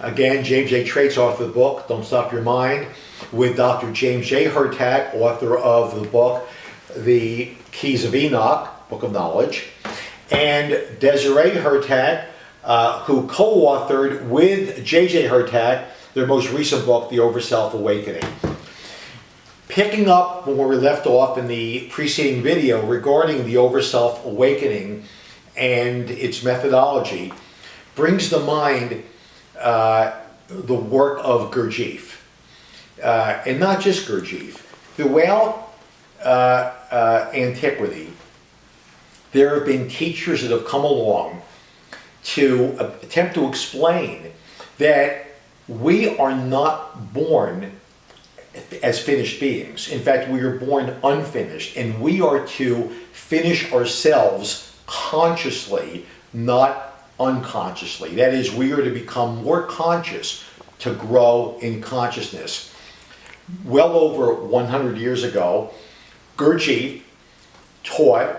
Again, James J. Traitz, author of the book, Don't Stop Your Mind, with Dr. James J. Hurtak, author of the book, The Keys of Enoch, Book of Knowledge, and Desiree Hurtak, who co-authored with J.J. Hurtak their most recent book, The Overself Awakening. Picking up where we left off in the preceding video regarding the Overself Awakening and its methodology, brings to mind the work of Gurdjieff. And not just Gurdjieff. Throughout antiquity, there have been teachers that have come along to attempt to explain that we are not born as finished beings. In fact, we are born unfinished, and we are to finish ourselves consciously, not unconsciously. That is, we are to become more conscious, to grow in consciousness. Well over 100 years ago, Gurdjieff taught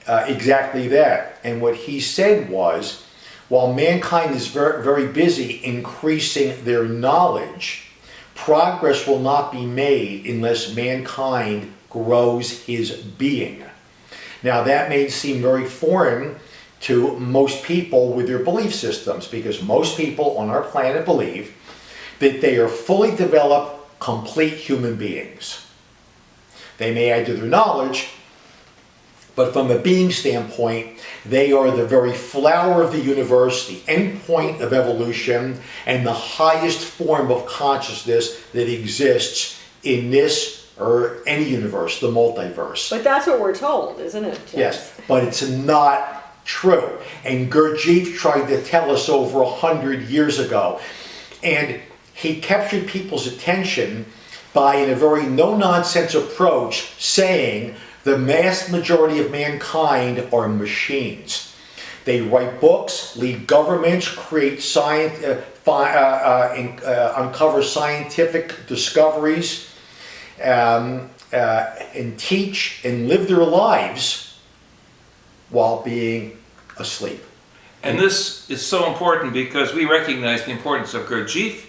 exactly that. And what he said was, while mankind is very, very busy increasing their knowledge, progress will not be made unless mankind grows his being. Now that may seem very foreign to most people with their belief systems, because most people on our planet believe that they are fully developed, complete human beings. They may add to their knowledge, but from a being standpoint, they are the very flower of the universe, the end point of evolution, and the highest form of consciousness that exists in this or any universe, the multiverse. But that's what we're told, isn't it, James? Yes, but it's not true. And Gurdjieff tried to tell us over 100 years ago. And he captured people's attention by, in a very no-nonsense approach, saying the vast majority of mankind are machines. They write books, lead governments, create science, uncover scientific discoveries, and teach and live their lives while being asleep. And this is so important because we recognize the importance of Gurdjieff,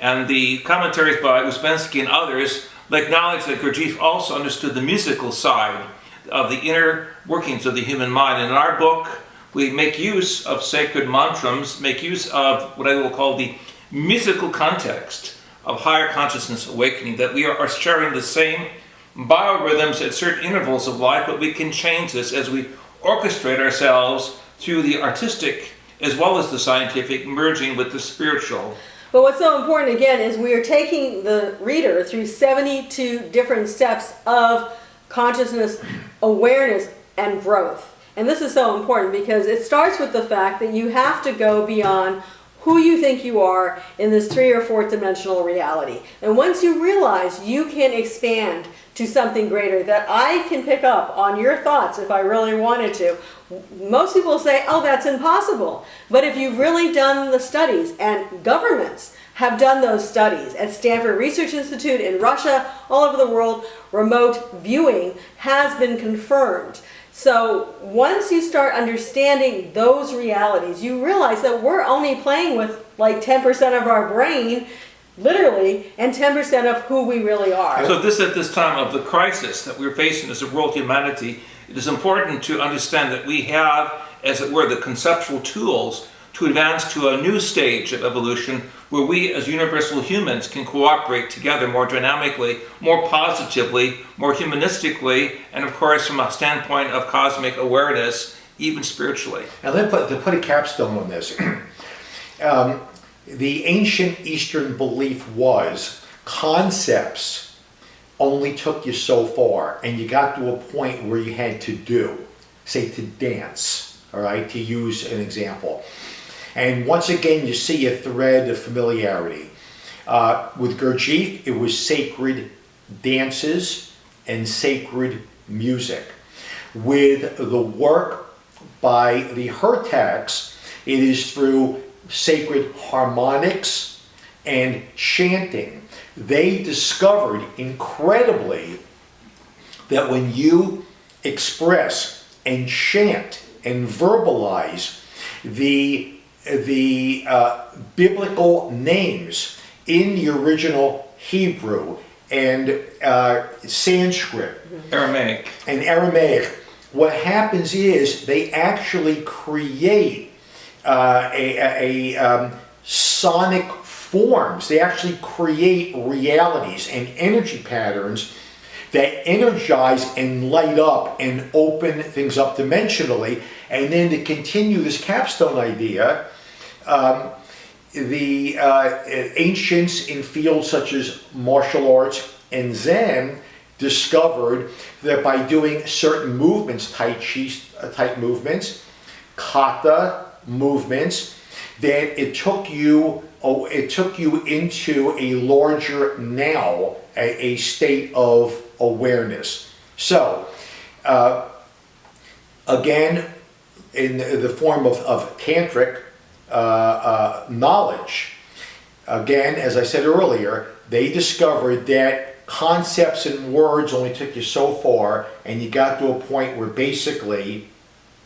and the commentaries by Uspensky and others acknowledge that Gurdjieff also understood the musical side of the inner workings of the human mind. And in our book, we make use of sacred mantras, make use of what I will call the musical context of higher consciousness awakening, that we are sharing the same biorhythms at certain intervals of life, but we can change this as we orchestrate ourselves through the artistic as well as the scientific, merging with the spiritual. But what's so important, again, is we are taking the reader through 72 different steps of consciousness, awareness, and growth. And this is so important because it starts with the fact that you have to go beyond who you think you are in this 3- or 4th-dimensional reality. And once you realize you can expand to something greater, that I can pick up on your thoughts if I really wanted to. Most people say, oh, that's impossible. But if you've really done the studies, and governments have done those studies at Stanford Research Institute in Russia, all over the world, remote viewing has been confirmed. So once you start understanding those realities, you realize that we're only playing with like 10% of our brain, literally, and 10% of who we really are. So at this time of the crisis that we're facing as a world humanity, it is important to understand that we have, as it were, the conceptual tools to advance to a new stage of evolution where we as universal humans can cooperate together more dynamically, more positively, more humanistically, and of course from a standpoint of cosmic awareness, even spiritually. Now to put a capstone on this, the ancient Eastern belief was concepts only took you so far, and you got to a point where you had to do, say to dance, all right, to use an example. And once again, you see a thread of familiarity. With Gurdjieff, it was sacred dances and sacred music. With the work by the Hurtaks, it is through sacred harmonics and chanting. They discovered incredibly that when you express and chant and verbalize the the biblical names in the original Hebrew and Sanskrit, Aramaic. and Aramaic, what happens is they actually create sonic forms. They actually create realities and energy patterns that energize and light up and open things up dimensionally. And then to continue this capstone idea, the ancients in fields such as martial arts and Zen discovered that by doing certain movements, Tai Chi type movements, kata movements, that it took you into a larger now, a state of awareness. So, again, in the form of tantric knowledge, again, as I said earlier, they discovered that concepts and words only took you so far, and you got to a point where basically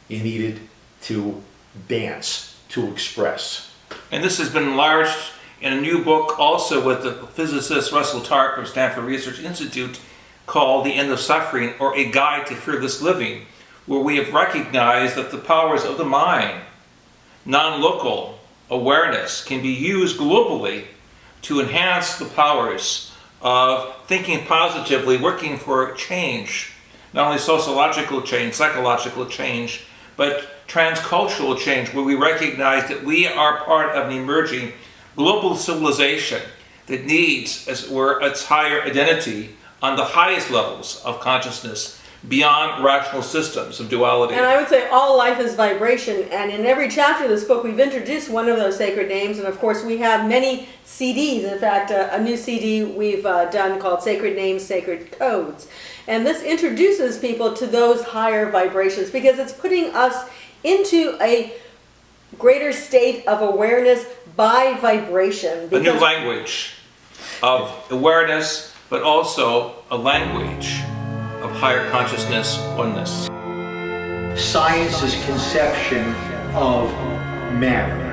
you needed to dance to express. And this has been enlarged in a new book also with the physicist Russell Tark from Stanford Research Institute called The End of Suffering, or A Guide to Fearless Living, where we have recognized that the powers of the mind, non-local awareness, can be used globally to enhance the powers of thinking positively, working for change, not only sociological change, psychological change, but transcultural change, where we recognize that we are part of an emerging global civilization that needs, as it were, its higher identity on the highest levels of consciousness beyond rational systems of duality. And I would say all life is vibration, and in every chapter of this book we've introduced one of those sacred names, and of course we have many CDs. In fact, a new CD we've done called Sacred Names, Sacred Codes. And this introduces people to those higher vibrations because it's putting us into a greater state of awareness by vibration. A new language of awareness, but also a language of higher consciousness oneness. Science's conception of matter.